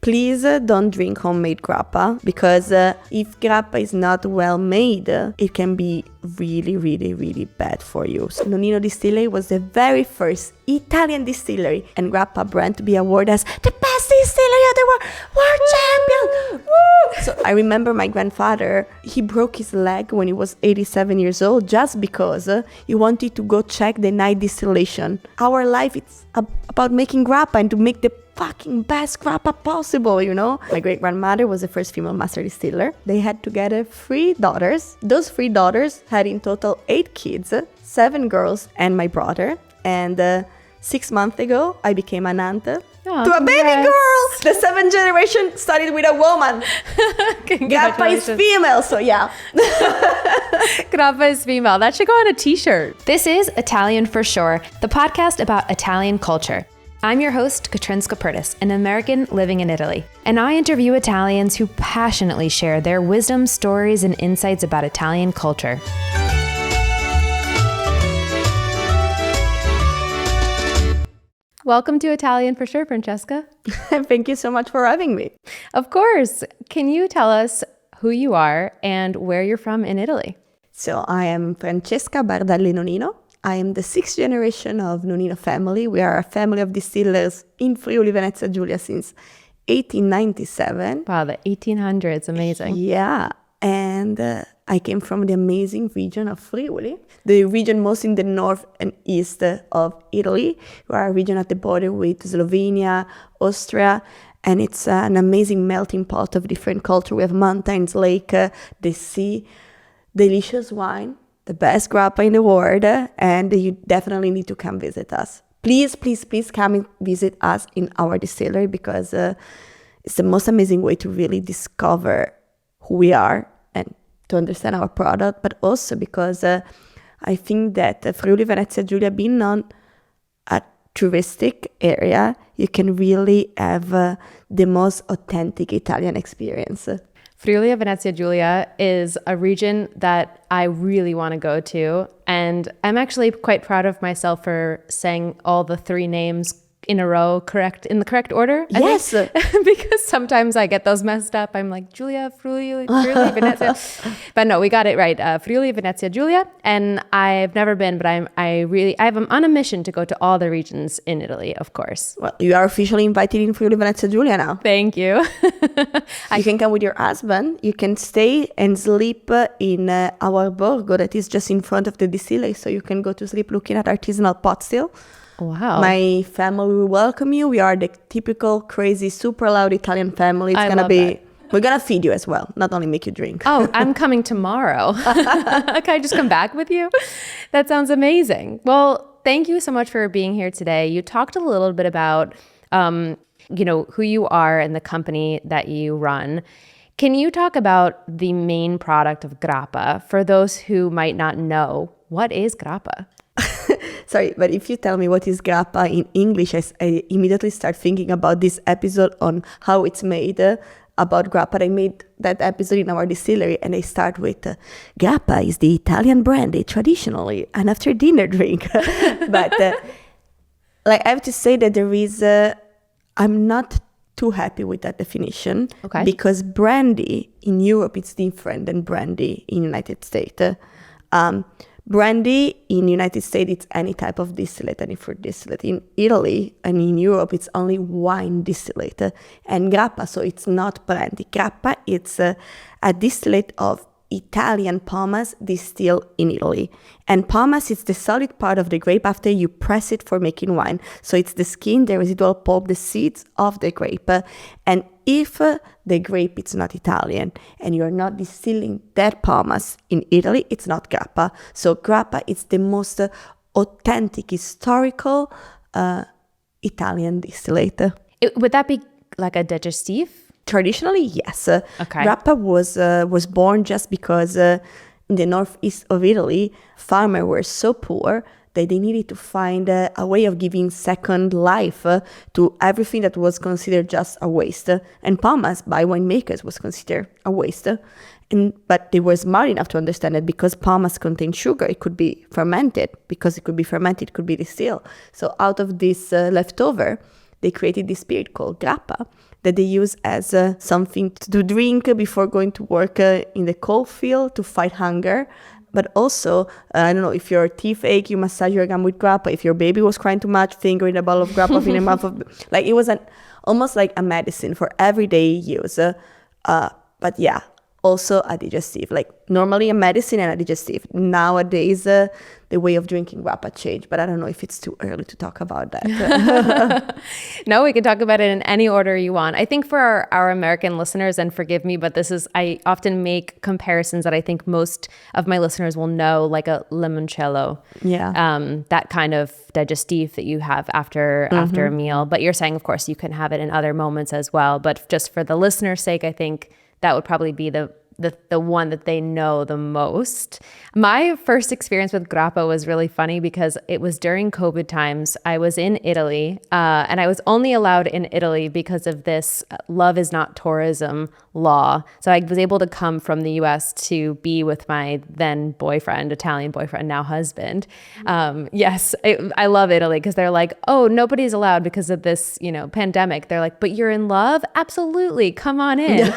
Please don't drink homemade grappa, because if grappa is not well made, it can be really, really, really bad for you. So Nonino Distillery was the very first Italian distillery and grappa brand to be awarded as the best distillery of the world champion. Woo! So I remember my grandfather, he broke his leg when he was 87 years old just because he wanted to go check the night distillation. Our life is about making grappa and to make the fucking best grappa possible, you know? My great-grandmother was the first female master distiller. They had together 3 daughters. Those 3 daughters had in total 8 kids, 7 girls and my brother. And 6 months ago, I became an aunt to a baby girl. The 7th generation started with a woman. Grappa is female, so yeah. Grappa is female. That should go on a t-shirt. This is Italian for Sure, the podcast about Italian culture. I'm your host, Catrin Skaperdas, an American living in Italy, and I interview Italians who passionately share their wisdom, stories, and insights about Italian culture. Welcome to Italian for Sure, Francesca. Thank you so much for having me. Of course. Can you tell us who you are and where you're from in Italy? So I am Francesca Nonino. I am the 6th generation of Nonino family. We are a family of distillers in Friuli, Venezia Giulia since 1897. Wow, the 1800s, amazing. Yeah, and I came from the amazing region of Friuli, the region most in the north and east of Italy. We are a region at the border with Slovenia, Austria, and it's an amazing melting pot of different culture. We have mountains, lake, the sea, delicious wine, the best grappa in the world, and you definitely need to come visit us. Please, please, please come and visit us in our distillery, because it's the most amazing way to really discover who we are and to understand our product, but also because I think that Friuli Venezia Giulia, being not a touristic area, you can really have the most authentic Italian experience. Friuli Venezia Giulia is a region that I really want to go to, and I'm actually quite proud of myself for saying all the 3 names in a row in the correct order. Yes. Because sometimes I get those messed up. I'm like, Giulia, Friuli, Venezia. But no, we got it right. Friuli Venezia Giulia. And I've never been, but I'm on a mission to go to all the regions in Italy, of course. Well, you are officially invited in Friuli Venezia Giulia now. Thank you. You can come with your husband. You can stay and sleep in our borgo that is just in front of the distillery. So you can go to sleep looking at artisanal pot still. Wow. My family will welcome you. We are the typical, crazy, super loud Italian family. It's going to be... That. We're going to feed you as well, not only make you drink. Oh, I'm coming tomorrow. Can I just come back with you? That sounds amazing. Well, thank you so much for being here today. You talked a little bit about, who you are and the company that you run. Can you talk about the main product of Grappa? For those who might not know, what is Grappa? Sorry, but if you tell me what is grappa in English, I immediately start thinking about this episode on how it's made, about grappa. I made that episode in our distillery, and I start with, grappa is the Italian brandy, traditionally an after-dinner drink. But I have to say that I'm not too happy with that definition. Okay. Because brandy in Europe is different than brandy in United States. Brandy in United States, it's any type of distillate, any fruit distillate. In Italy and in Europe, it's only wine distillate. And grappa, so it's not brandy. Grappa, it's a distillate of Italian pomace distilled in Italy. And pomace is the solid part of the grape after you press it for making wine. So it's the skin, the residual pulp, the seeds of the grape. And if the grape is not Italian and you're not distilling that pomace in Italy, it's not grappa. So grappa is the most authentic, historical Italian distillate. Would that be like a digestif? Traditionally, yes. Okay. Grappa was born just because in the northeast of Italy, farmers were so poor that they needed to find a way of giving second life to everything that was considered just a waste. And pomace by winemakers was considered a waste. But they were smart enough to understand that because pomace contained sugar, it could be fermented. Because it could be fermented, it could be distilled. So out of this leftover, they created this spirit called grappa that they use as something to drink before going to work in the coal field to fight hunger. But also, I don't know, if your teeth ache, you massage your gum with grappa. If your baby was crying too much, fingering a bottle of grappa in a mouth of... Like, it was almost like a medicine for everyday use. But yeah, also a digestive. Like, normally a medicine and a digestive. Nowadays, the way of drinking grappa changed. But I don't know if it's too early to talk about that. No, we can talk about it in any order you want. I think for our American listeners, and forgive me, but I often make comparisons that I think most of my listeners will know, like a limoncello. Yeah. That kind of digestif that you have after a meal. But you're saying, of course, you can have it in other moments as well. But just for the listener's sake, I think that would probably be the one that they know the most. My first experience with grappa was really funny because it was during COVID times. I was in Italy, and I was only allowed in Italy because of this love is not tourism law. So I was able to come from the US to be with my then boyfriend, Italian boyfriend, now husband. Yes, I love Italy because they're like, oh, nobody's allowed because of this, pandemic. They're like, but you're in love? Absolutely. Come on in.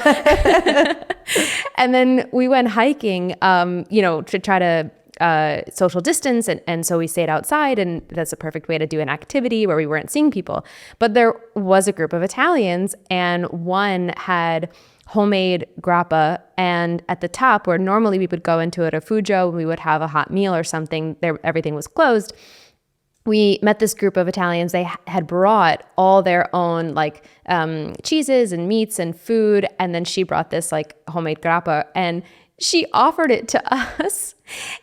And then we went hiking, to try to social distance. And so we stayed outside, and that's a perfect way to do an activity where we weren't seeing people. But there was a group of Italians, and one had homemade grappa. And at the top, where normally we would go into a refugio, we would have a hot meal or something, everything was closed. We met this group of Italians. They had brought all their own cheeses and meats and food. And then she brought this homemade grappa, and she offered it to us.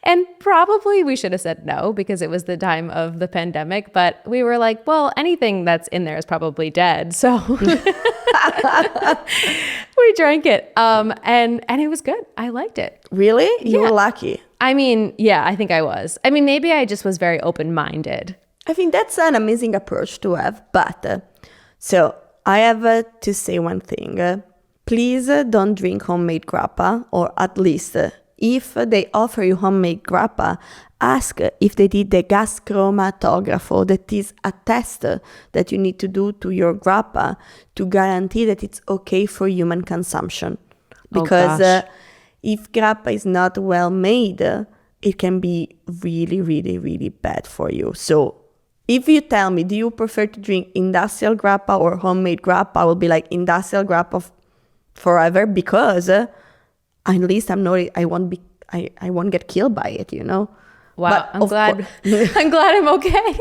And probably we should have said no because it was the time of the pandemic. But we were like, well, anything that's in there is probably dead. So we drank it. And it was good. I liked it. Really? You were lucky. I mean, yeah, I think I was. I mean, maybe I just was very open-minded. I think that's an amazing approach to have. But, so I have to say one thing. Please don't drink homemade grappa, or at least if they offer you homemade grappa, ask if they did the gas chromatography. That is a test that you need to do to your grappa to guarantee that it's okay for human consumption. Because if grappa is not well made, it can be really, really, really bad for you. So if you tell me, do you prefer to drink industrial grappa or homemade grappa? I will be like, industrial grappa forever, because at least I won't get killed by it, Wow, But I'm glad I'm okay.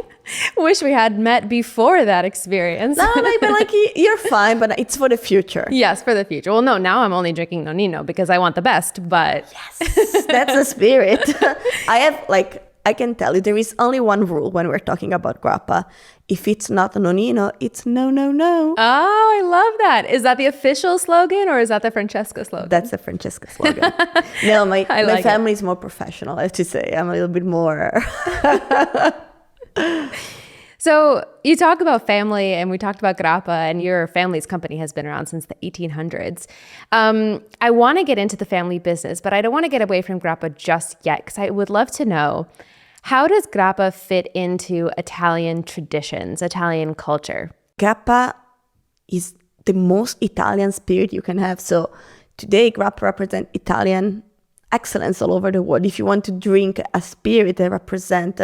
Wish we had met before that experience. No, but you're fine, but it's for the future. Yes, for the future. Well, no, now I'm only drinking Nonino because I want the best, but... Yes, that's the spirit. I can tell you, there is only one rule when we're talking about grappa. If it's not Nonino, it's no, no, no. Oh, I love that. Is that the official slogan, or is that the Francesca slogan? That's the Francesca slogan. No, my family is more professional, I have to say. I'm a little bit more... So you talk about family, and we talked about grappa, and your family's company has been around since the 1800s. I want to get into the family business, but I don't want to get away from grappa just yet, because I would love to know, how does grappa fit into Italian traditions, Italian culture? Grappa is the most Italian spirit you can have. So today, grappa represents Italian excellence all over the world. If you want to drink a spirit that represents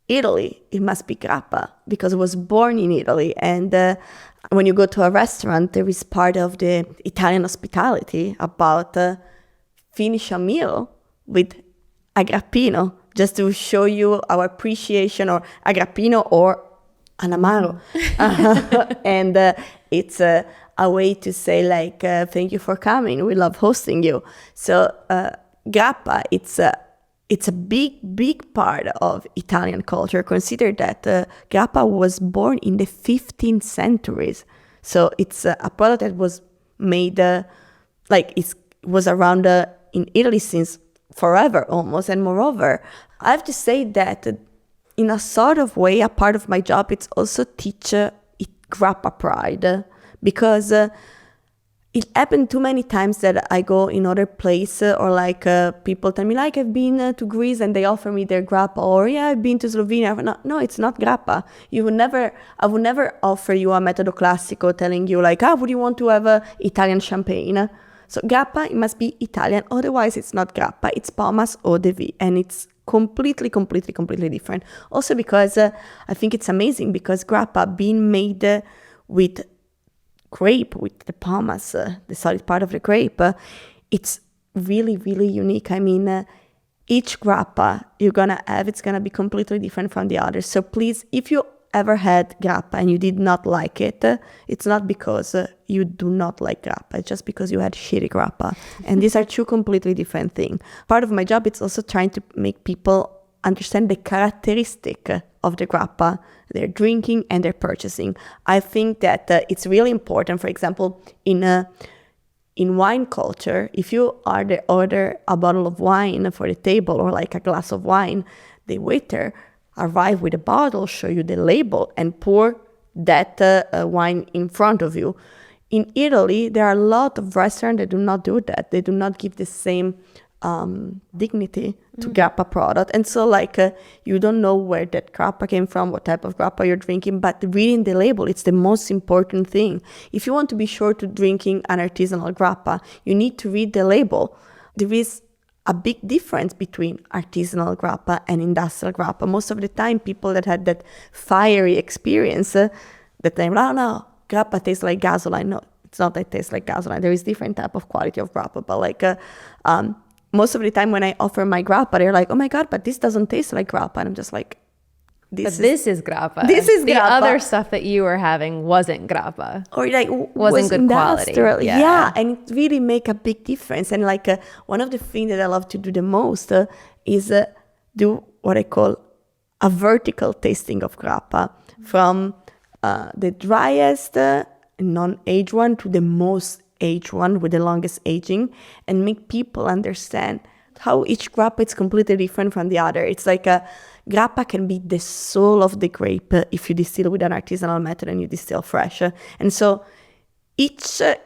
Italy, it must be grappa, because it was born in Italy. And when you go to a restaurant, there is part of the Italian hospitality about finish a meal with a grappino, just to show you our appreciation, or a grappino or an amaro. And it's a way to say thank you for coming. We love hosting you. So grappa, it's a big, big part of Italian culture. Consider that grappa was born in the 15th centuries. So it's a product that was made, it was around in Italy since forever almost. And moreover, I have to say that in a sort of way, a part of my job, it's also teach grappa pride. Because it happened too many times that I go in other place or like people tell me like I've been to Greece and they offer me their grappa, or yeah, I've been to Slovenia. No, it's not grappa. I would never offer you a metodo classico telling you like, would you want to have a Italian champagne? So grappa, it must be Italian, otherwise it's not grappa, it's Pomas eau de vie, and it's completely different. Also because I think it's amazing because grappa being made with grape, with the pomas, the solid part of the grape, it's really unique. I mean, each grappa you're gonna have, it's gonna be completely different from the others. So please, if you ever had grappa and you did not like it, it's not because you do not like grappa, it's just because you had shitty grappa. And these are two completely different things. Part of my job is also trying to make people understand the characteristic of the grappa they're drinking and they're purchasing. I think that it's really important. For example, in wine culture, if you order a bottle of wine for the table or like a glass of wine, the waiter arrive with a bottle, show you the label, and pour that wine in front of you. In Italy, there are a lot of restaurants that do not do that. They do not give the same dignity to grappa product, and so like you don't know where that grappa came from, what type of grappa you're drinking, but reading the label, it's the most important thing. If you want to be sure to drinking an artisanal grappa, you need to read the label. There is a big difference between artisanal grappa and industrial grappa. Most of the time, people that had that fiery experience, that they no, grappa tastes like gasoline. No, it's not that it tastes like gasoline. There is different type of quality of grappa, but like most of the time when I offer my grappa, they're like, oh my God, but this doesn't taste like grappa. And I'm just like, this is grappa. This is the grappa. other stuff that you were having wasn't grappa. Or like wasn't good quality. Yeah, and it really make a big difference. And like one of the things that I love to do the most is do what I call a vertical tasting of grappa, from the driest non-aged one to the most aged one with the longest aging, and make people understand how each grappa is completely different from the other. It's like grappa can be the soul of the grape if you distill with an artisanal method and you distill fresh. And so each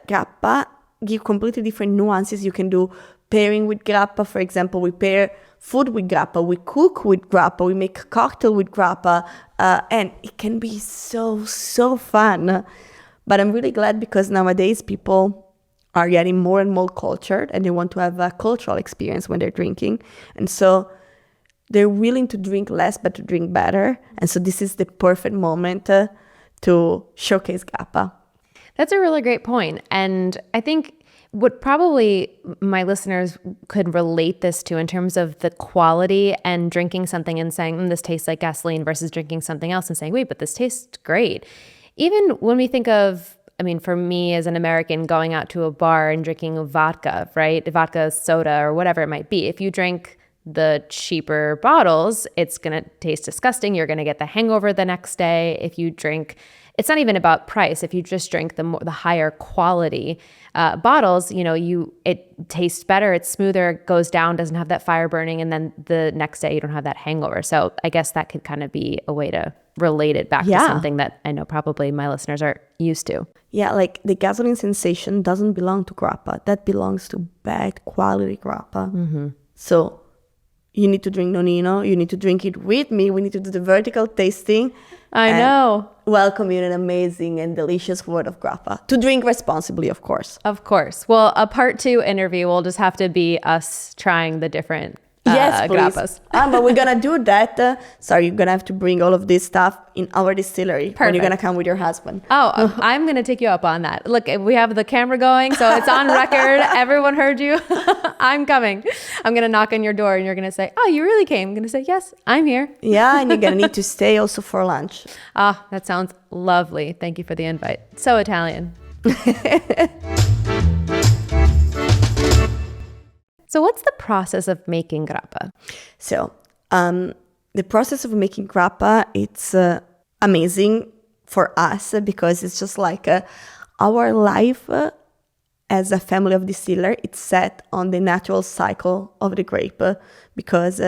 grappa give completely different nuances. You can do pairing with grappa. For example, we pair food with grappa, we cook with grappa, we make a cocktail with grappa, and it can be so fun. But I'm really glad because nowadays people are getting more and more cultured and they want to have a cultural experience when they're drinking. And so they're willing to drink less but to drink better. And so this is the perfect moment to showcase grappa. That's a really great point. And I think what probably my listeners could relate this to in terms of the quality and drinking something and saying, this tastes like gasoline, versus drinking something else and saying, wait, but this tastes great. Even when we think of, I mean, for me as an American, going out to a bar and drinking vodka, right? Vodka, soda, or whatever it might be. If you drink the cheaper bottles, it's going to taste disgusting. You're going to get the hangover the next day. If you drink, it's not even about price. If you just drink the higher quality bottles, it tastes better, it's smoother, it goes down, doesn't have that fire burning, and then the next day you don't have that hangover. So I guess that could kind of be a way to relate it back to something that I know probably my listeners are used to. Yeah, like the gasoline sensation doesn't belong to grappa. That belongs to bad quality grappa. Mm-hmm. So you need to drink Nonino. You need to drink it with me. We need to do the vertical tasting. I know. Welcome you in an amazing and delicious world of grappa. To drink responsibly, of course. Of course. Well, a part 2 interview will just have to be us trying the different yes, please. grappas. But we're going to do that. You're going to have to bring all of this stuff in our distillery. Perfect. When you're going to come with your husband. Oh, I'm going to take you up on that. Look, we have the camera going, so it's on record. Everyone heard you. I'm coming. I'm going to knock on your door and you're going to say, oh, you really came? I'm going to say, yes, I'm here. Yeah, and you're going to need to stay also for lunch. That sounds lovely. Thank you for the invite. So Italian. So what's the process of making grappa? So the process of making grappa, it's amazing for us because it's just like our life as a family of distiller. It's set on the natural cycle of the grape because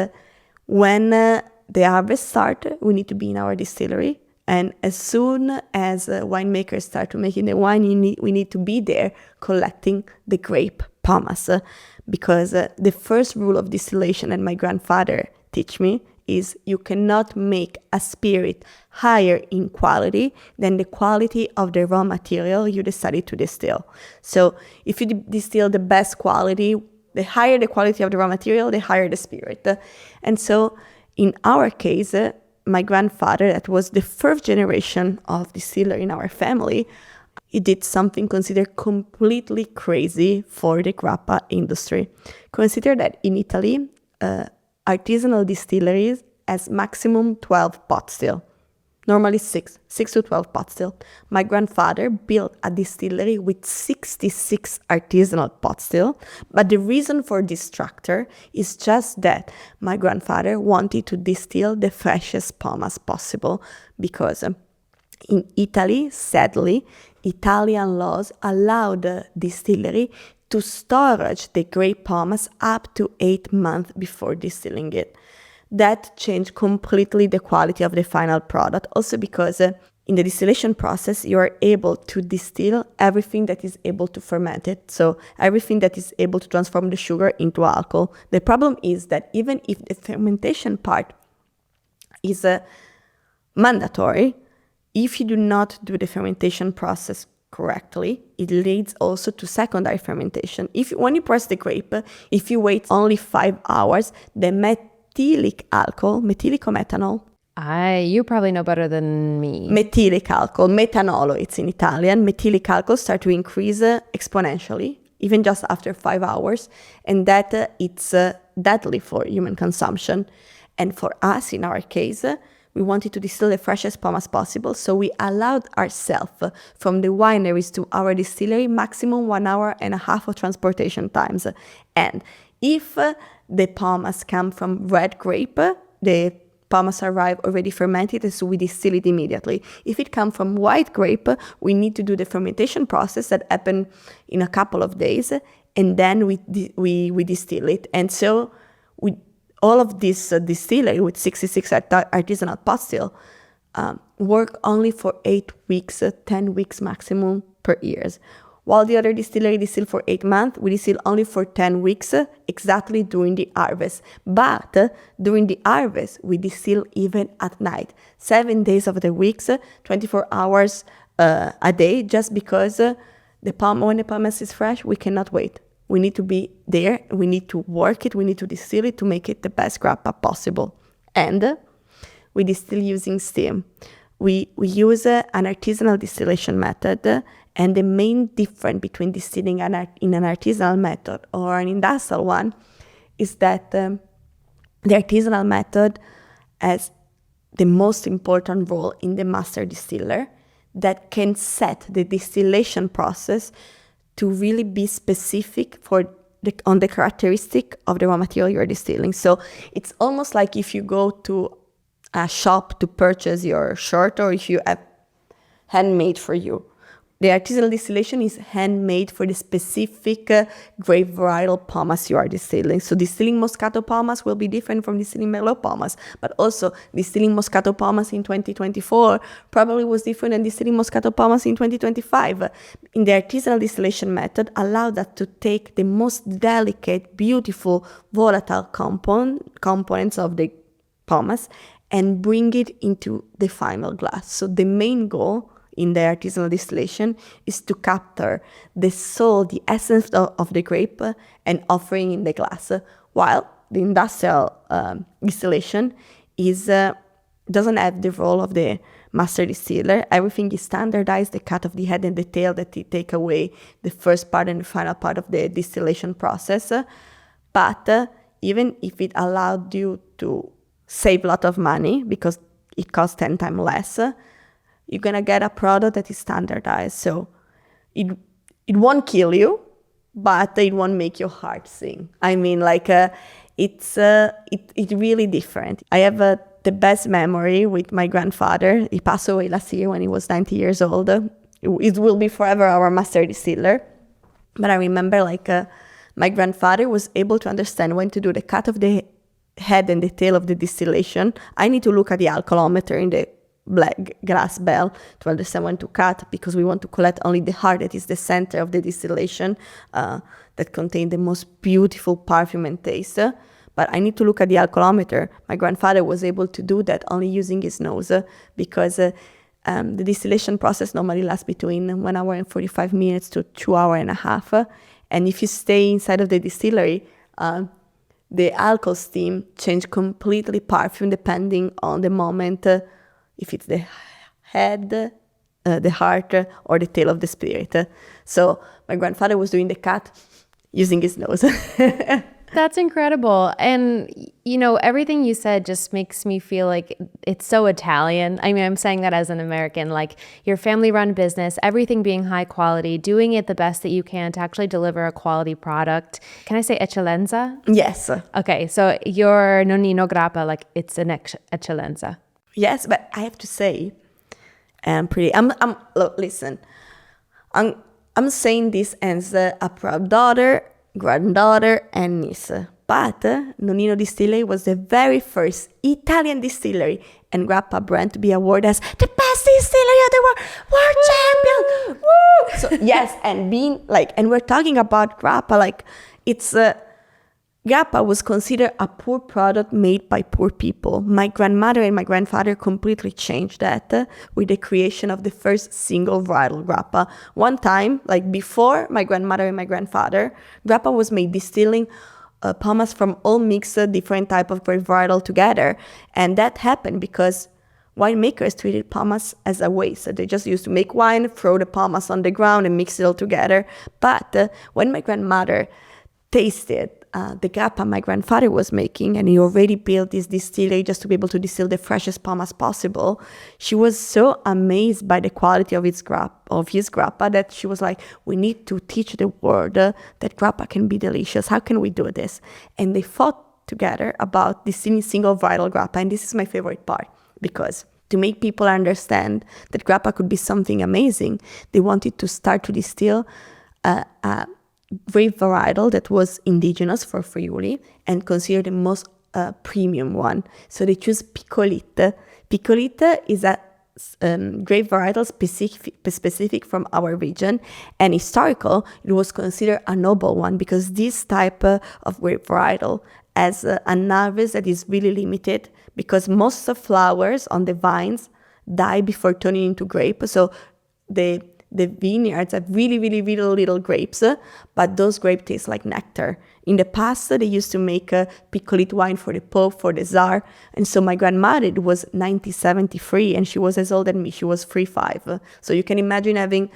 when the harvest starts, we need to be in our distillery And as soon as winemakers start to making the wine, we need to be there collecting the grape pomace. Because the first rule of distillation that my grandfather teach me is you cannot make a spirit higher in quality than the quality of the raw material you decided to distill. So if you distill the best quality, the higher the quality of the raw material, the higher the spirit. And so in our case, my grandfather, that was the first generation of distiller in our family, he did something considered completely crazy for the grappa industry. Consider that in Italy, artisanal distilleries has maximum 12 pot still. Normally 6 to 12 pot still. My grandfather built a distillery with 66 artisanal pot still. But the reason for this structure is just that my grandfather wanted to distill the freshest pomace possible, because in Italy, sadly, Italian laws allow the distillery to storage the grape pomace up to 8 months before distilling it. That changed completely the quality of the final product. Also because in the distillation process, you are able to distill everything that is able to ferment it. So everything that is able to transform the sugar into alcohol. The problem is that even if the fermentation part is mandatory, if you do not do the fermentation process correctly, it leads also to secondary fermentation. When you press the grape, if you wait only 5 hours, the methylic alcohol, methylic or methanol? You probably know better than me. Methylic alcohol, metanolo, it's in Italian. Methylic alcohol start to increase exponentially, even just after 5 hours, and that it's deadly for human consumption. And for us, in our case, we wanted to distill the freshest pomace possible, so we allowed ourselves from the wineries to our distillery maximum 1.5 hours of transportation times. And if the pomace come from red grape, the pomace arrive already fermented, so we distill it immediately. If it comes from white grape, we need to do the fermentation process that happen in a couple of days, and then we distill it. And so all of this distillery with 66 artisanal pot still work only for 8 weeks, 10 weeks maximum per year. While the other distillery distill for 8 months, we distill only for 10 weeks, exactly during the harvest. But during the harvest, we distill even at night, 7 days of the weeks, 24 hours a day, just because when the pomace is fresh, we cannot wait. We need to be there, we need to work it, we need to distill it to make it the best grappa possible. And we distill using steam. We use an artisanal distillation method, and the main difference between distilling in an artisanal method or an industrial one is that the artisanal method has the most important role in the master distiller that can set the distillation process to really be specific on the characteristic of the raw material you're distilling. So it's almost like if you go to a shop to purchase your shirt, or if you have handmade for you. The artisanal distillation is handmade for the specific grape varietal pomace you are distilling. So distilling Moscato pomace will be different from distilling Merlot pomace, but also distilling Moscato pomace in 2024 probably was different than distilling Moscato pomace in 2025. In the artisanal distillation method, allowed us to take the most delicate, beautiful, volatile components of the pomace and bring it into the final glass. So the main goal in the artisanal distillation is to capture the soul, the essence of the grape and offering in the glass, while the industrial distillation doesn't have the role of the master distiller. Everything is standardized, the cut of the head and the tail that take away the first part and the final part of the distillation process. But even if it allowed you to save a lot of money because it costs 10 times less, you're gonna get a product that is standardized. So it won't kill you, but it won't make your heart sing. I mean, it's really different. I have the best memory with my grandfather. He passed away last year when he was 90 years old. It will be forever our master distiller. But I remember my grandfather was able to understand when to do the cut of the head and the tail of the distillation. I need to look at the alcoholometer in the black glass bell to understand when to cut, because we want to collect only the heart that is the center of the distillation, that contain the most beautiful perfume and taste. But I need to look at the alcoholometer. My grandfather was able to do that only using his nose, because the distillation process normally lasts between 1 hour and 45 minutes to 2 hours and a half. And if you stay inside of the distillery, the alcohol steam change completely perfume depending on the moment, if it's the head, the heart, or the tail of the spirit. So my grandfather was doing the cut using his nose. That's incredible. And, everything you said just makes me feel like it's so Italian. I mean, I'm saying that as an American, like your family-run business, everything being high quality, doing it the best that you can to actually deliver a quality product. Can I say eccellenza? Yes. Okay, so your Nonino Grappa, like it's an eccellenza. Yes, but I have to say, look, listen, I'm saying this as a proud daughter, granddaughter, and niece. But Nonino Distillery was the very first Italian distillery and Grappa brand to be awarded as the best distillery of the world champion. Woo! So yes, and we're talking about Grappa, Grappa was considered a poor product made by poor people. My grandmother and my grandfather completely changed that with the creation of the first single-varietal Grappa. One time, before my grandmother and my grandfather, Grappa was made distilling pomace from all mixed different type of grape varietal together. And that happened because winemakers treated pomace as a waste. They just used to make wine, throw the pomace on the ground and mix it all together. But when my grandmother tasted the grappa my grandfather was making, and he already built this distillery just to be able to distill the freshest pomace possible, she was so amazed by the quality of his grappa that she was like, we need to teach the world that grappa can be delicious. How can we do this? And they fought together about distilling single-varietal grappa, and this is my favorite part, because to make people understand that grappa could be something amazing, they wanted to start to distill a grape varietal that was indigenous for Friuli and considered the most premium one. So they choose Piccolite. Piccolite is a grape varietal specific from our region, and historical, it was considered a noble one because this type of grape varietal has an harvest that is really limited, because most of flowers on the vines die before turning into grape. So the vineyards have really, really, really little grapes, but those grapes taste like nectar. In the past, they used to make a Piccolite wine for the Pope, for the Tsar. And so my grandmother, it was 1973, and she was as old as me. She was 35. So you can imagine having,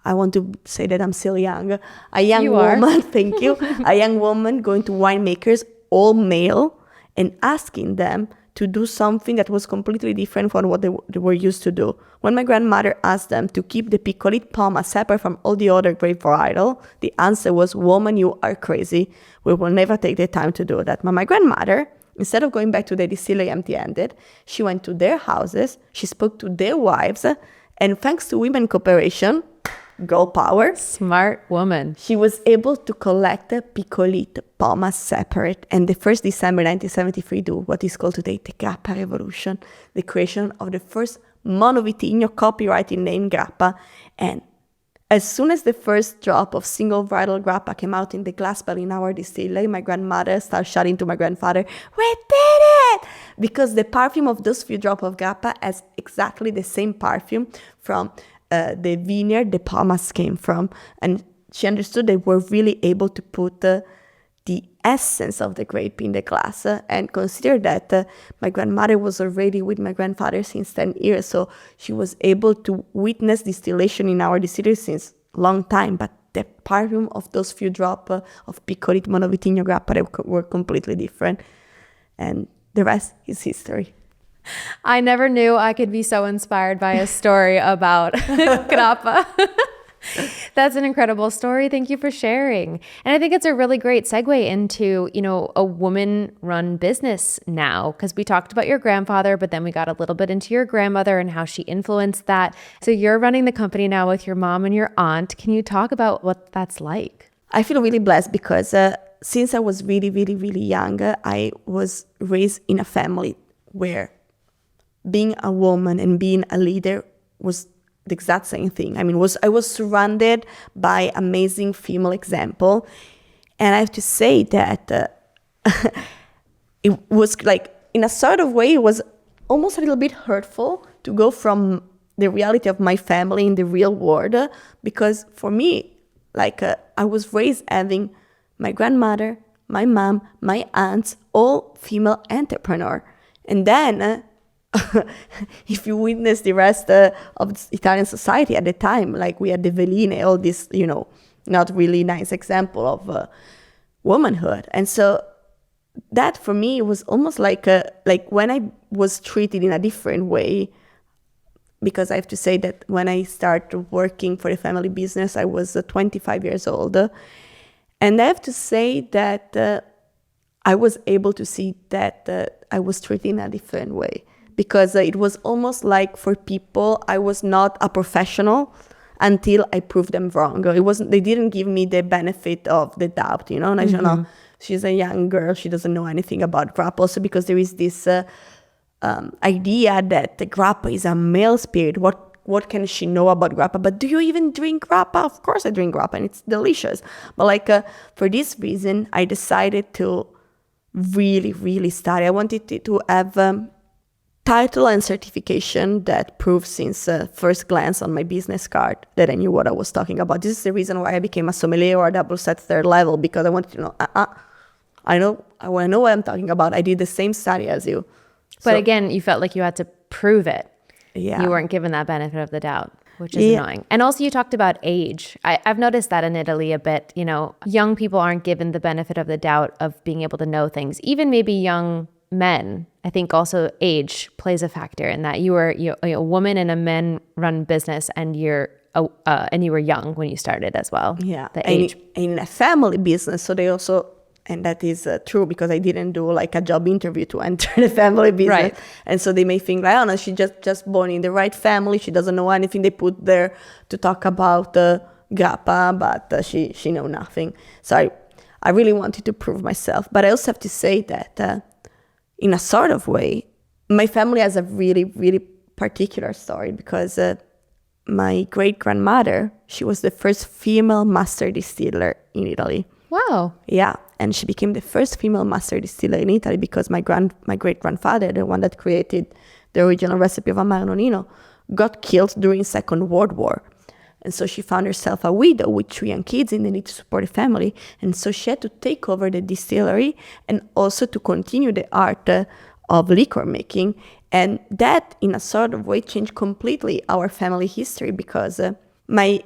I want to say that I'm still young, a young woman, thank you, a young woman going to winemakers, all male, and asking them to do something that was completely different from what they were used to do. When my grandmother asked them to keep the Piccolite pomace separate from all the other grape varietal, the answer was, woman, you are crazy. We will never take the time to do that. But my grandmother, instead of going back to the distillery empty-handed, she went to their houses, she spoke to their wives, and thanks to women cooperation, girl power, smart woman, she was able to collect the Piccolite pomace separate, and the 1st December 1973 do what is called today the Grappa Revolution, the creation of the first monovitigno copyrighted name Grappa. And as soon as the first drop of single-varietal Grappa came out in the glass bottle in our distillery, my grandmother started shouting to my grandfather, we did it! Because the perfume of those few drops of Grappa has exactly the same perfume from the vineyard the pomace came from. And she understood they were really able to put the essence of the grape in the glass, and consider that my grandmother was already with my grandfather since 10 years, so she was able to witness distillation in our distillery since long time, but the perfume of those few drops of Piccolite Monovitigno Grappa were completely different, and the rest is history. I never knew I could be so inspired by a story about Grappa. That's an incredible story. Thank you for sharing. And I think it's a really great segue into, a woman-run business now, because we talked about your grandfather, but then we got a little bit into your grandmother and how she influenced that. So you're running the company now with your mom and your aunt. Can you talk about what that's like? I feel really blessed because since I was really, really, really young, I was raised in a family where being a woman and being a leader was the exact same thing. I mean, I was surrounded by amazing female example. And I have to say that it was like, in a sort of way, it was almost a little bit hurtful to go from the reality of my family in the real world, because for me, like I was raised having my grandmother, my mom, my aunts, all female entrepreneur. And then if you witness the rest of Italian society at the time, like we had the Veline, all this, not really nice example of womanhood. And so that for me was almost like when I was treated in a different way, because I have to say that when I started working for the family business, I was 25 years old. And I have to say that I was able to see that I was treated in a different way, because it was almost like for people, I was not a professional until I proved them wrong. They didn't give me the benefit of the doubt, Like, she's a young girl, she doesn't know anything about Grappa. Also because there is this idea that the Grappa is a male spirit. What can she know about Grappa? But do you even drink Grappa? Of course I drink Grappa, and it's delicious. But for this reason, I decided to really, really study. I wanted to have title and certification that proves since first glance on my business card that I knew what I was talking about. This is the reason why I became a sommelier or a double set third level, because I wanted to know, I know what I'm talking about. I did the same study as you. But again, you felt like you had to prove it. Yeah. You weren't given that benefit of the doubt, which is annoying. And also you talked about age. I've noticed that in Italy a bit. Young people aren't given the benefit of the doubt of being able to know things. Even maybe young men. I think also age plays a factor in that. You're a woman in a men-run business, and you were young when you started as well. Yeah, the age in a family business, so they also. And that is true, because I didn't do like a job interview to enter the family business. Right. And so they may think, like, oh no, she just born in the right family. She doesn't know anything. They put there to talk about Grappa, but she know nothing. So I really wanted to prove myself. But I also have to say that in a sort of way, my family has a really, really particular story, because my great-grandmother, she was the first female master distiller in Italy. Wow. Yeah. And she became the first female master distiller in Italy because my great-grandfather, the one that created the original recipe of Amaro Nonino, got killed during Second World War. And so she found herself a widow with 3 young kids and the need to support a family. And so she had to take over the distillery and also to continue the art of liquor making. And that, in a sort of way, changed completely our family history, because my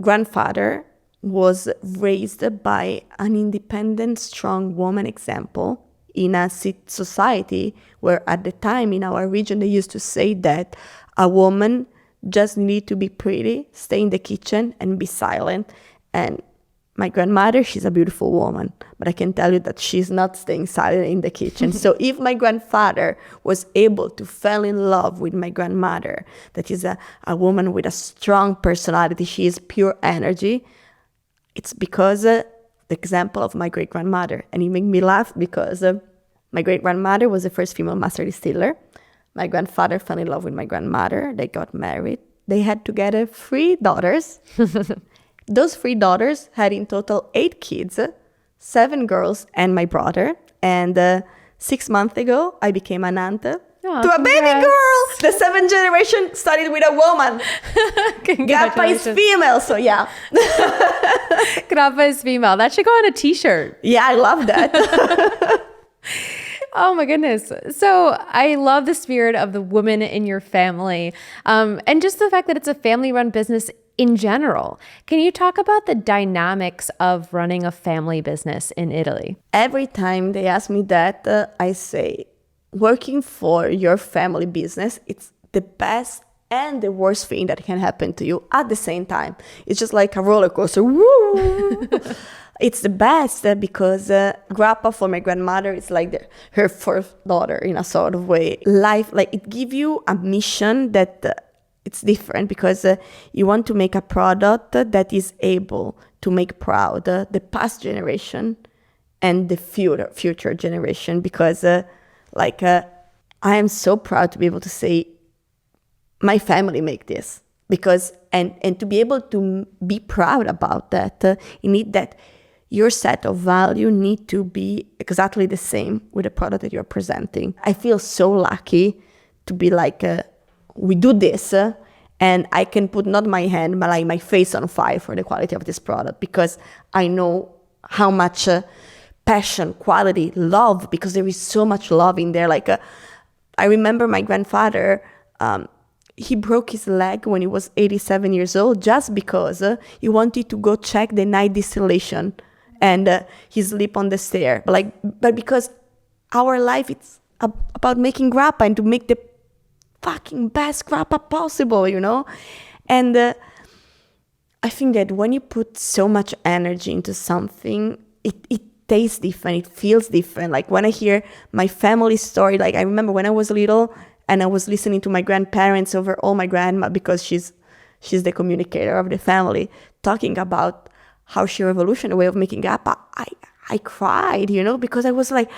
grandfather was raised by an independent, strong woman example in a society where at the time in our region they used to say that a woman just needed to be pretty, stay in the kitchen and be silent. And my grandmother, she's a beautiful woman, but I can tell you that she's not staying silent in the kitchen. So if my grandfather was able to fall in love with my grandmother, that is a woman with a strong personality, she is pure energy, it's because the example of my great-grandmother. And it made me laugh because my great-grandmother was the first female master distiller. My grandfather fell in love with my grandmother. They got married. They had together 3 daughters. Those 3 daughters had in total 8 kids, 7 girls and my brother. And 6 months ago, I became an aunt to a baby girl. The 7th generation started with a woman. Grappa is female, so yeah. Grappa is female. That should go on a t-shirt. Yeah, I love that. Oh my goodness. So I love the spirit of the woman in your family, and just the fact that it's a family-run business in general. Can you talk about the dynamics of running a family business in Italy? Every time they ask me that, I say, working for your family business, it's the best and the worst thing that can happen to you at the same time. It's just like a roller coaster. Woo! It's the best because Grappa for my grandmother is like her 4th daughter in a sort of way. Life, like it gives you a mission that it's different because you want to make a product that is able to make proud the past generation and the future generation, because I am so proud to be able to say my family make this, because and to be able to be proud about that, you need that your set of value need to be exactly the same with the product that you're presenting. I feel so lucky to be like, we do this, and I can put not my hand, but like my face on fire for the quality of this product, because I know how much passion, quality, love, because there is so much love in there. Like, I remember my grandfather, he broke his leg when he was 87 years old just because he wanted to go check the night distillation, and he sleep on the stair. But because our life, it's about making grappa and to make the fucking best grappa possible, you know? And I think that when you put so much energy into something, it tastes different, it feels different. Like when I hear my family story, like I remember when I was little and I was listening to my grandparents over all my grandma, because she's the communicator of the family, talking about how she revolutionized the way of making grappa. I cried, you know, because I was like,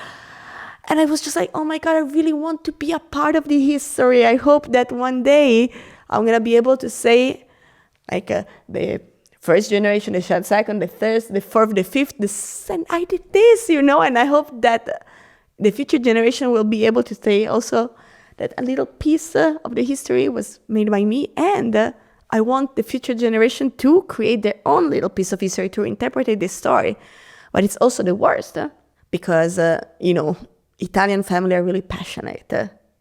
and I was just like, oh my God, I really want to be a part of the history. I hope that one day I'm going to be able to say, like, the first generation, the second, the third, the fourth, the fifth, and I did this, you know, and I hope that the future generation will be able to say also that a little piece of the history was made by me, and I want the future generation to create their own little piece of history to interpret this story. But it's also the worst, because, you know, Italian family are really passionate,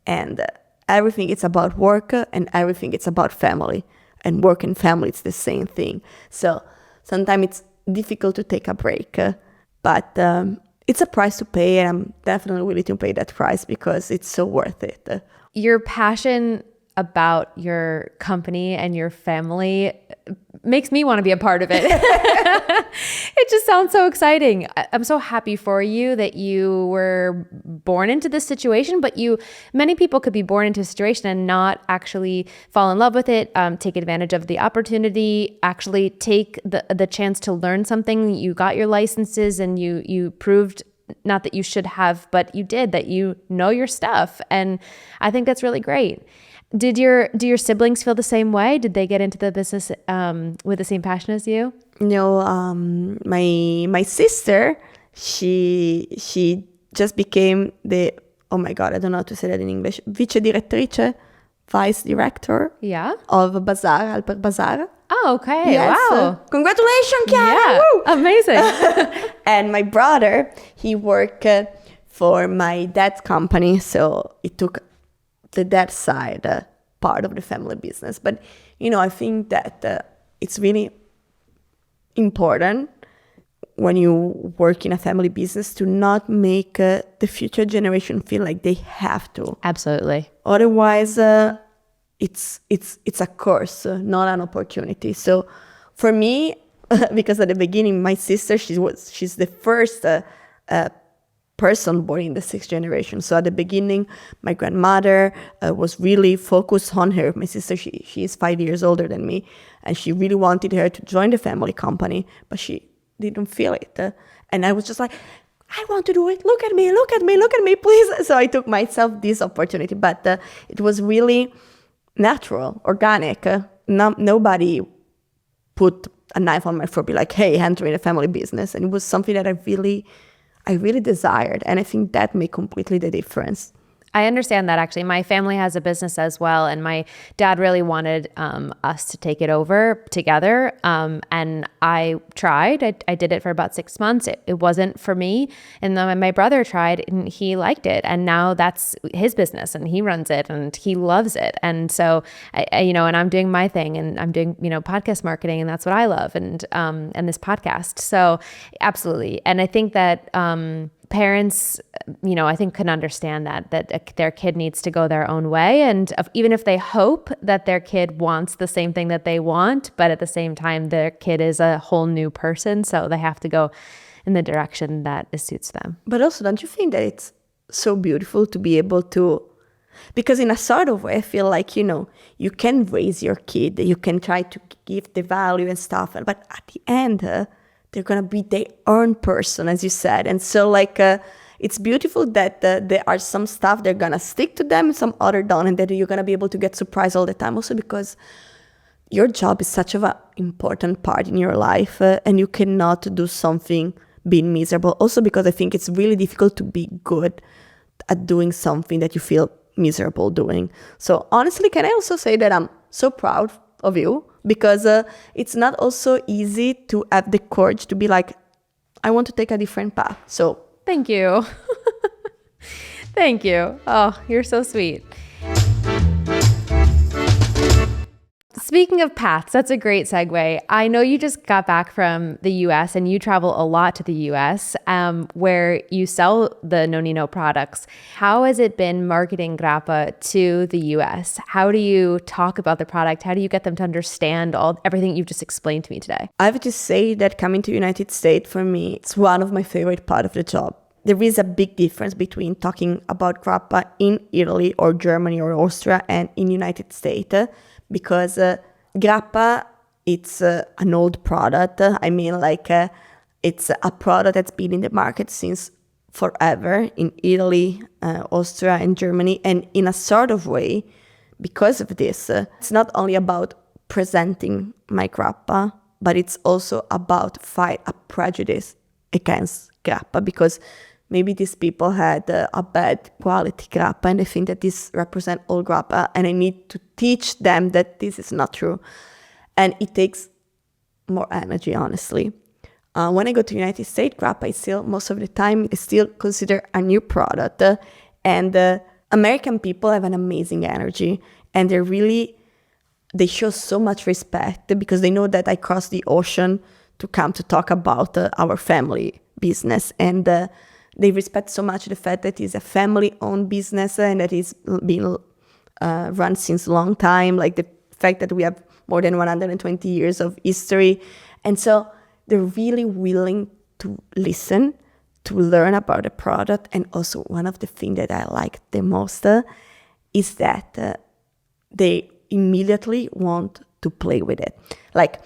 and everything it's about work, and everything it's about family, and work and family, it's the same thing. So sometimes it's difficult to take a break, but it's a price to pay, and I'm definitely willing to pay that price because it's so worth it. Your passion about your company and your family makes me want to be a part of it. It just sounds so exciting. I'm so happy for you that you were born into this situation, but many people could be born into a situation and not actually fall in love with it, take advantage of the opportunity, actually take the chance to learn something. You got your licenses and you proved, not that you should have, but you did, that you know your stuff. And I think that's really great. Do your siblings feel the same way? Did they get into the business with the same passion as you? No, my sister, she just became the, oh my God, I don't know how to say that in English, vice director of Bazaar, Alper Bazaar. Oh, okay. Yes. Wow. Congratulations, Chiara. Yeah. Woo! Amazing. And my brother, he worked for my dad's company, so it took the dad side part of the family business. But, you know, I think that it's really important when you work in a family business to not make the future generation feel like they have to. Absolutely. Otherwise, it's a curse, not an opportunity. So for me, because at the beginning, my sister, she's the first person born in the sixth generation. So at the beginning, my grandmother was really focused on her. My sister, she is 5 years older than me, and she really wanted her to join the family company, but she didn't feel it. And I was just like, I want to do it. Look at me, please. So I took myself this opportunity, but it was really natural, organic. Nobody put a knife on my throat, be like, hey, enter in a family business. And it was something that I really desired. And I think that made completely the difference. I understand that, actually. My family has a business as well, and my dad really wanted us to take it over together. And I tried. I did it for about 6 months. It wasn't for me. And then my brother tried, and he liked it. And now that's his business, and he runs it, and he loves it. And so, and I'm doing my thing, and I'm doing, podcast marketing, and that's what I love, and this podcast. So, absolutely. And I think that parents, I think can understand that their kid needs to go their own way. And even if they hope that their kid wants the same thing that they want, but at the same time, their kid is a whole new person. So they have to go in the direction that suits them. But also, don't you think that it's so beautiful to be able to, because in a sort of way, I feel like, you can raise your kid, you can try to give the value and stuff, but at the end, they're going to be their own person, as you said. And so it's beautiful that there are some stuff they're gonna stick to them, some other don't, and that you're gonna be able to get surprised all the time. Also because your job is such an important part in your life, and you cannot do something being miserable. Also because I think it's really difficult to be good at doing something that you feel miserable doing. So honestly, can I also say that I'm so proud of you, because it's not also easy to have the courage to be like, I want to take a different path. So thank you. Thank you. Oh, you're so sweet. Speaking of paths, that's a great segue. I know you just got back from the US and you travel a lot to the US, where you sell the Nonino products. How has it been marketing Grappa to the US? How do you talk about the product? How do you get them to understand everything you've just explained to me today? I have to say that coming to United States, for me, it's one of my favorite part of the job. There is a big difference between talking about Grappa in Italy or Germany or Austria and in United States, because Grappa, it's an old product. I mean, it's a product that's been in the market since forever in Italy, Austria, and Germany. And in a sort of way, because of this, it's not only about presenting my Grappa, but it's also about fight a prejudice against Grappa, because maybe these people had a bad quality Grappa and they think that this represents all Grappa, and I need to teach them that this is not true. And it takes more energy, honestly. When I go to the United States, Grappa is still, most of the time, is still considered a new product. And American people have an amazing energy, and they show so much respect because they know that I crossed the ocean to come to talk about our family business. And they respect so much the fact that it's a family-owned business and that it's been run since a long time, like the fact that we have more than 120 years of history. And so they're really willing to listen, to learn about the product. And also one of the things that I like the most is that they immediately want to play with it. Like,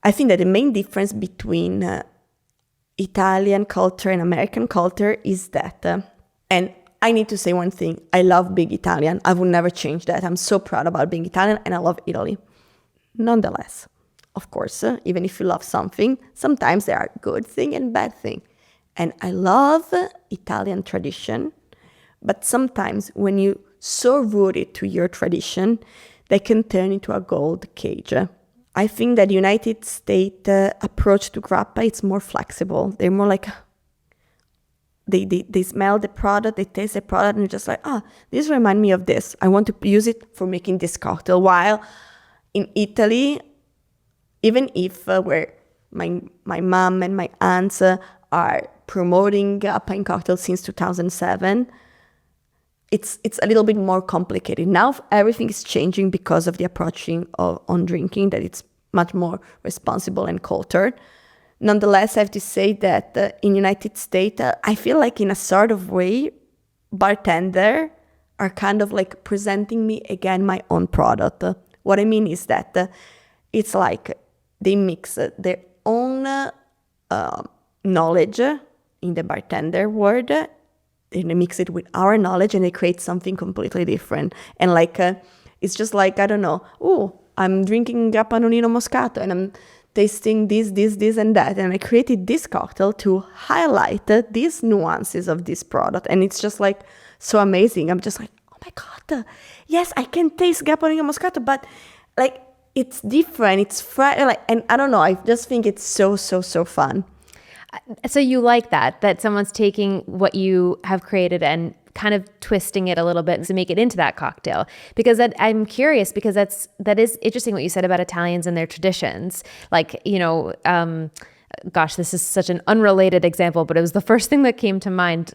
I think that the main difference between Italian culture and American culture is that, and I need to say one thing, I love being Italian. I will never change that. I'm so proud about being Italian, and I love Italy. Nonetheless, of course, even if you love something, sometimes there are good thing and bad thing. And I love Italian tradition, but sometimes when you so rooted to your tradition, they can turn into a gold cage. I think that United States approach to Grappa, it's more flexible. They're more like, they smell the product, they taste the product, and they're just like, this reminds me of this. I want to use it for making this cocktail. While in Italy, even if where my mom and my aunts are promoting Grappa in cocktails since 2007, it's a little bit more complicated. Now everything is changing because of the approaching on drinking, that it's much more responsible and cultured. Nonetheless, I have to say that in United States, I feel like in a sort of way, bartender are kind of like presenting me again my own product. What I mean is that it's like they mix their own knowledge in the bartender world, and they mix it with our knowledge, and they create something completely different. And it's just like, I don't know, I'm drinking Grappa Nonino Moscato, and I'm tasting this, and that. And I created this cocktail to highlight these nuances of this product. And it's just like so amazing. I'm just like, oh my God, yes, I can taste Grappa Nonino Moscato, but like, it's different, it's fresh, and I don't know, I just think it's so fun. So you like that someone's taking what you have created and kind of twisting it a little bit to make it into that cocktail. Because I'm curious, because that is interesting what you said about Italians and their traditions. Like, gosh, this is such an unrelated example, but it was the first thing that came to mind.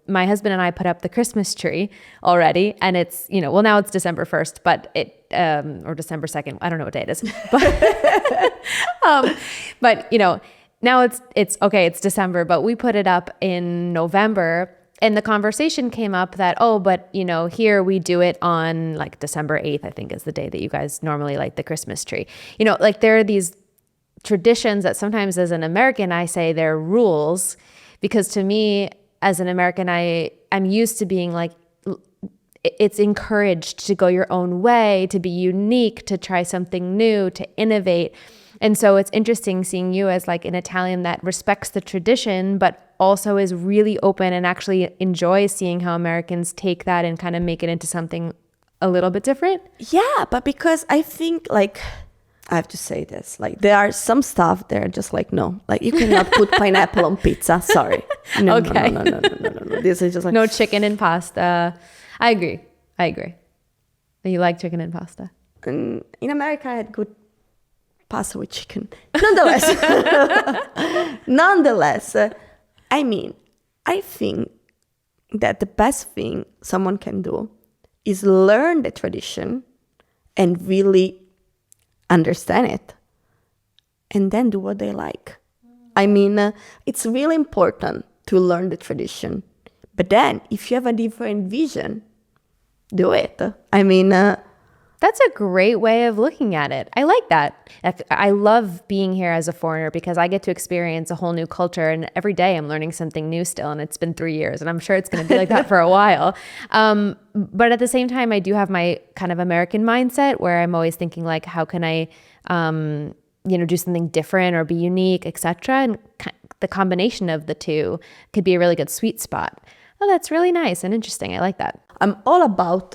My husband and I put up the Christmas tree already, and it's, well, now it's December 1st, but or December 2nd. I don't know what day it is. But now it's okay, it's December, but we put it up in November, and the conversation came up that, but here we do it on like December 8th, I think is the day that you guys normally light the Christmas tree. Like there are these traditions that sometimes as an American, I say they're rules, because to me, as an American, I'm used to being like, it's encouraged to go your own way, to be unique, to try something new, to innovate. And so it's interesting seeing you as like an Italian that respects the tradition, but also is really open and actually enjoys seeing how Americans take that and kind of make it into something a little bit different. Yeah, but because I think like, I have to say this, like there are some stuff that are just like, no, like you cannot put pineapple on pizza. Sorry. No, Okay. no. This is just like. No chicken and pasta. I agree. You like chicken and pasta? In America, I had good pasta with chicken. Nonetheless, I mean, I think that the best thing someone can do is learn the tradition and really understand it and then do what they like. I mean, it's really important to learn the tradition. But then if you have a different vision, do it. I mean, that's a great way of looking at it. I like that. I love being here as a foreigner because I get to experience a whole new culture, and every day I'm learning something new still, and it's been 3 years, and I'm sure it's going to be like that for a while. But at the same time, I do have my kind of American mindset where I'm always thinking like, how can I, do something different or be unique, etc. And the combination of the two could be a really good sweet spot. Oh, that's really nice and interesting. I like that. I'm all about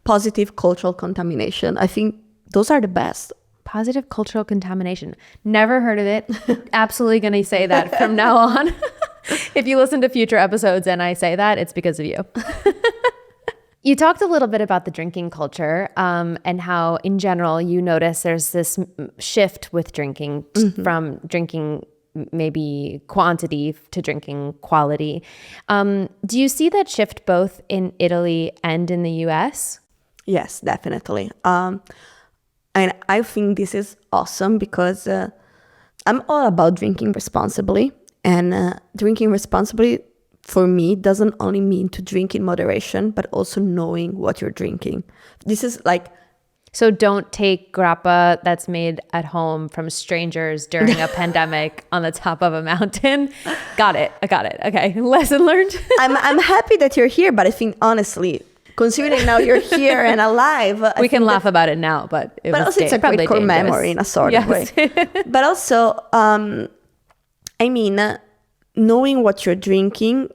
positive cultural contamination. I think those are the best. Positive cultural contamination. Never heard of it. Absolutely going to say that from now on. If you listen to future episodes and I say that, it's because of you. You talked a little bit about the drinking culture and how, in general, you notice there's this shift with drinking from drinking maybe quantity to drinking quality. Do you see that shift both in Italy and in the US? Yes, definitely. And I think this is awesome because I'm all about drinking responsibly. And drinking responsibly for me doesn't only mean to drink in moderation, but also knowing what you're drinking. This is like... So don't take grappa that's made at home from strangers during a pandemic on the top of a mountain. Got it. I got it. Okay. Lesson learned. I'm happy that you're here, but I think honestly, considering now you're here and alive, we can laugh about it now, but also it's a great core memory in a sort of way. But also, I mean, knowing what you're drinking,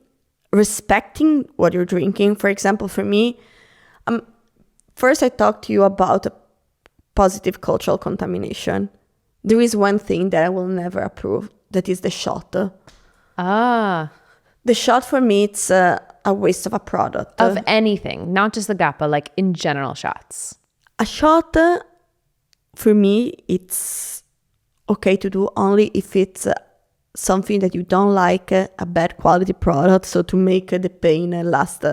respecting what you're drinking. For example, for me, first, I talked to you about positive cultural contamination. There is one thing that I will never approve, that is the shot. Ah. The shot for me, it's a waste of a product. Of anything, not just the grappa, like in general shots. A shot, for me, it's okay to do only if it's something that you don't like, a bad quality product, so to make the pain last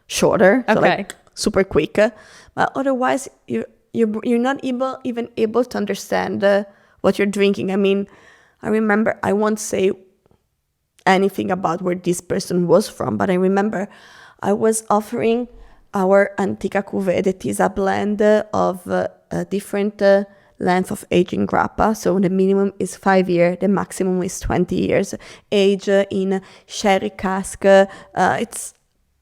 shorter. So okay. Like super quick. But otherwise, you're not even able to understand what you're drinking. I mean, I remember, I won't say anything about where this person was from, but I remember I was offering our Antica Cuvée, that is a blend of a different length of aging grappa. So the minimum is 5 years, the maximum is 20 years. Age in sherry cask. It's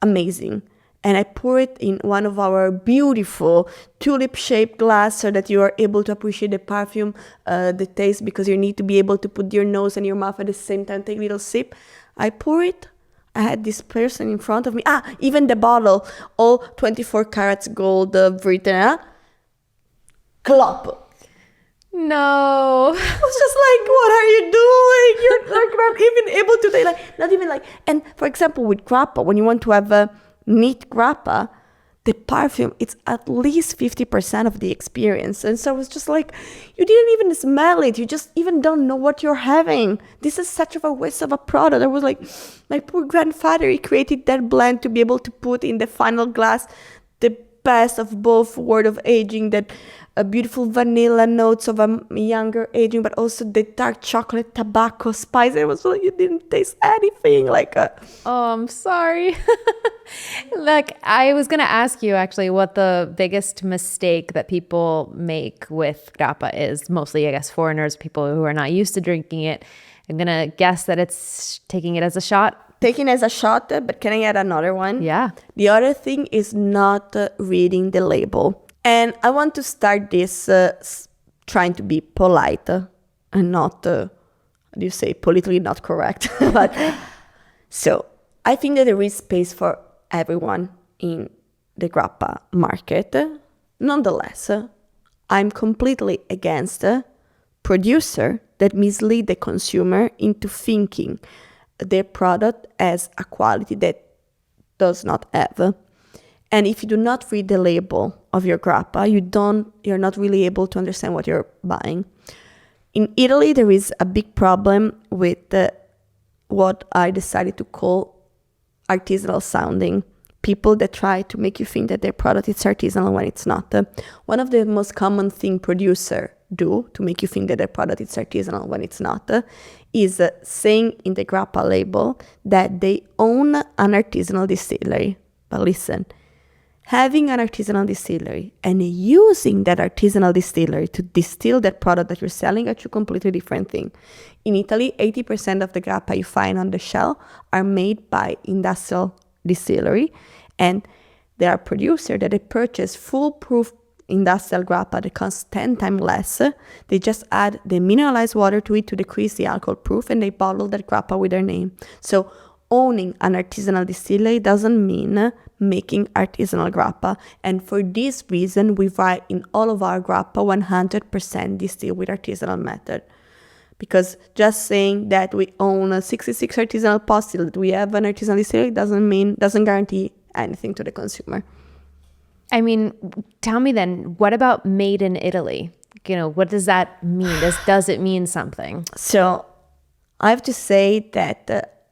amazing. And I pour it in one of our beautiful tulip-shaped glass so that you are able to appreciate the perfume, the taste, because you need to be able to put your nose and your mouth at the same time, take a little sip. I pour it. I had this person in front of me. Even the bottle, all 24 carats gold written. Clop. No. I was just like, what are you doing? You're like not even able to take, not even like. And for example, with grappa, when you want to have a neat grappa, the perfume, it's at least 50% of the experience. And so I was just like, you didn't even smell it. You just even don't know what you're having. This is such of a waste of a product. I was like, my poor grandfather, he created that blend to be able to put in the final glass the best of both world of aging, that beautiful vanilla notes of a younger aging, but also the dark chocolate, tobacco, spice. It was like, you didn't taste anything like a... Oh, I'm sorry. Like, I was going to ask you actually what the biggest mistake that people make with grappa is. Mostly, I guess, foreigners, people who are not used to drinking it. I'm going to guess that it's taking it as a shot. Taking as a shot, but can I add another one? Yeah. The other thing is not reading the label. And I want to start this trying to be polite and not, how do you say, politically not correct. But so I think that there is space for everyone in the grappa market. Nonetheless, I'm completely against a producer that mislead the consumer into thinking their product as a quality that does not have. And if you do not read the label of your grappa, you're not really able to understand what you're buying. In Italy, there is a big problem with what I decided to call artisanal sounding. People that try to make you think that their product is artisanal when it's not. One of the most common thing producer do to make you think that their product is artisanal when it's not is saying in the grappa label that they own an artisanal distillery. But listen, having an artisanal distillery and using that artisanal distillery to distill that product that you're selling are two completely different things. In Italy, 80% of the grappa you find on the shelf are made by industrial distillery, and there are producers that they purchase foolproof industrial grappa that costs 10 times less. They just add the mineralized water to it to decrease the alcohol proof, and they bottle that grappa with their name. So owning an artisanal distillery doesn't mean making artisanal grappa. And for this reason, we write in all of our grappa 100% distilled with artisanal method. Because just saying that we own a 66 artisanal postil, that we have an artisanal distillery, doesn't guarantee anything to the consumer. I mean, tell me then, what about made in Italy? What does that mean? Does it mean something? So I have to say that,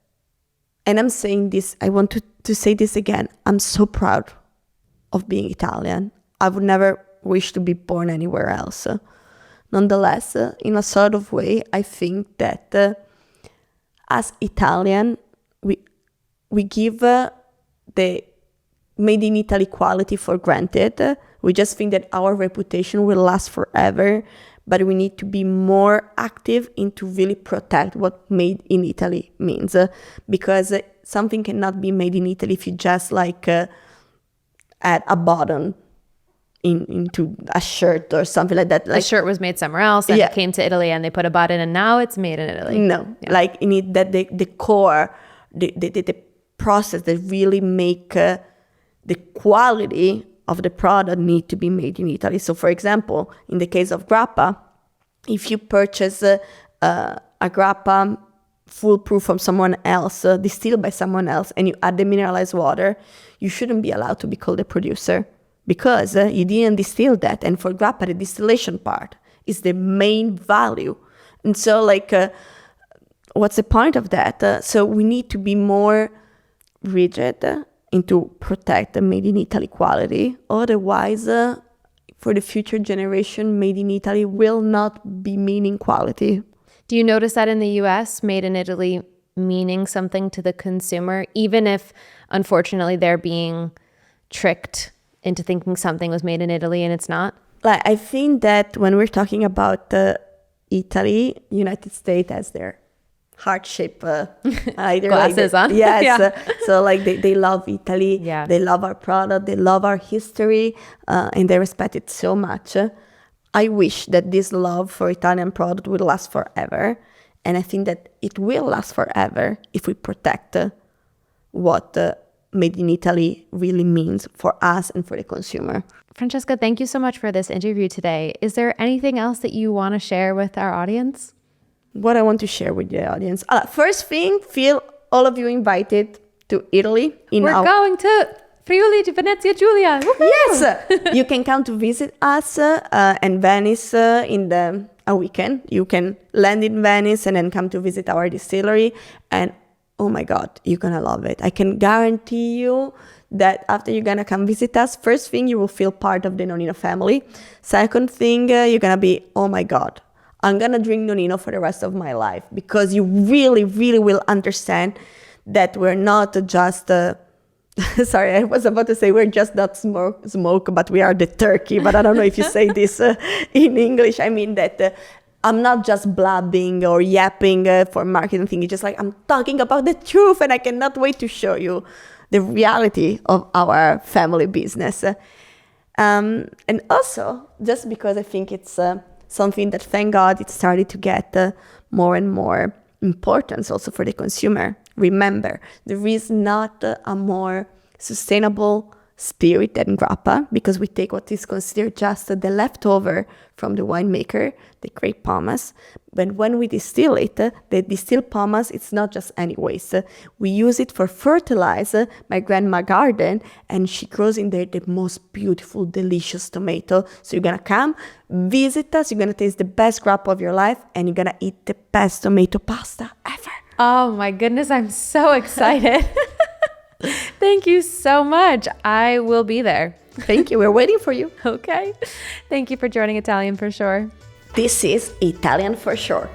and I'm saying this, I want to say this again, I'm so proud of being Italian. I would never wish to be born anywhere else. Nonetheless, in a sort of way, I think that as Italian, we give the made in Italy quality for granted. We just think that our reputation will last forever, but we need to be more active into really protect what made in Italy means. Because something cannot be made in Italy if you just add a button into a shirt or something like that. A shirt was made somewhere else and it came to Italy and they put a button and now it's made in Italy. No, you need that the core, the process that really make the quality of the product need to be made in Italy. So for example, in the case of grappa, if you purchase a grappa foolproof from someone else, distilled by someone else, and you add the mineralized water, you shouldn't be allowed to be called a producer because you didn't distill that. And for grappa, the distillation part is the main value. And so what's the point of that? So we need to be more rigid into protect the made in Italy quality. Otherwise, for the future generation, made in Italy will not be meaning quality. Do you notice that in the US, made in Italy meaning something to the consumer, even if unfortunately they're being tricked into thinking something was made in Italy and it's not? I think that when we're talking about Italy, United States has their heart-shaped glasses on. Yes. Yeah. So they love Italy. Yeah. They love our product. They love our history, and they respect it so much. I wish that this love for Italian product will last forever, and I think that it will last forever if we protect what made in Italy really means for us and for the consumer. Francesca, thank you so much for this interview today. Is there anything else that you want to share with our audience? What I want to share with the audience. First thing, feel all of you invited to Italy. We're going to Friuli, Venezia Giulia. Woo-hoo! Yes, you can come to visit us in Venice in a weekend. You can land in Venice and then come to visit our distillery. And oh my God, you're going to love it. I can guarantee you that after you're going to come visit us, first thing, you will feel part of the Nonino family. Second thing, you're going to be, oh my God, I'm going to drink Nonino for the rest of my life, because you really, really will understand that we're not just, sorry, I was about to say we're just not smoke, but we are the turkey. But I don't know if you say this in English. I mean that I'm not just blabbing or yapping for marketing thing. It's just like I'm talking about the truth, and I cannot wait to show you the reality of our family business. And also, just because I think it's something that, thank God, it started to get more and more importance also for the consumer. Remember, there is not a more sustainable spirit than grappa, because we take what is considered just the leftover from the winemaker, the grape pomace. But when we distill it, the distilled pomace, it's not just any waste. We use it for fertilizer. My grandma garden, and she grows in there the most beautiful, delicious tomato. So you're gonna come, visit us, you're gonna taste the best grappa of your life, and you're gonna eat the best tomato pasta ever. Oh my goodness, I'm so excited. Thank you so much. I will be there. Thank you. We're waiting for you. Okay. Thank you for joining Italian for Sure. This is Italian for Sure.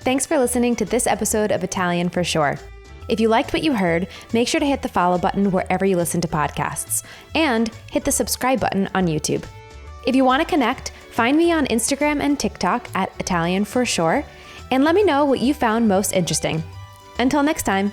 Thanks for listening to this episode of Italian for Sure. If you liked what you heard, make sure to hit the follow button wherever you listen to podcasts, and hit the subscribe button on YouTube. If you want to connect, find me on Instagram and TikTok at Italian for Sure, and let me know what you found most interesting. Until next time.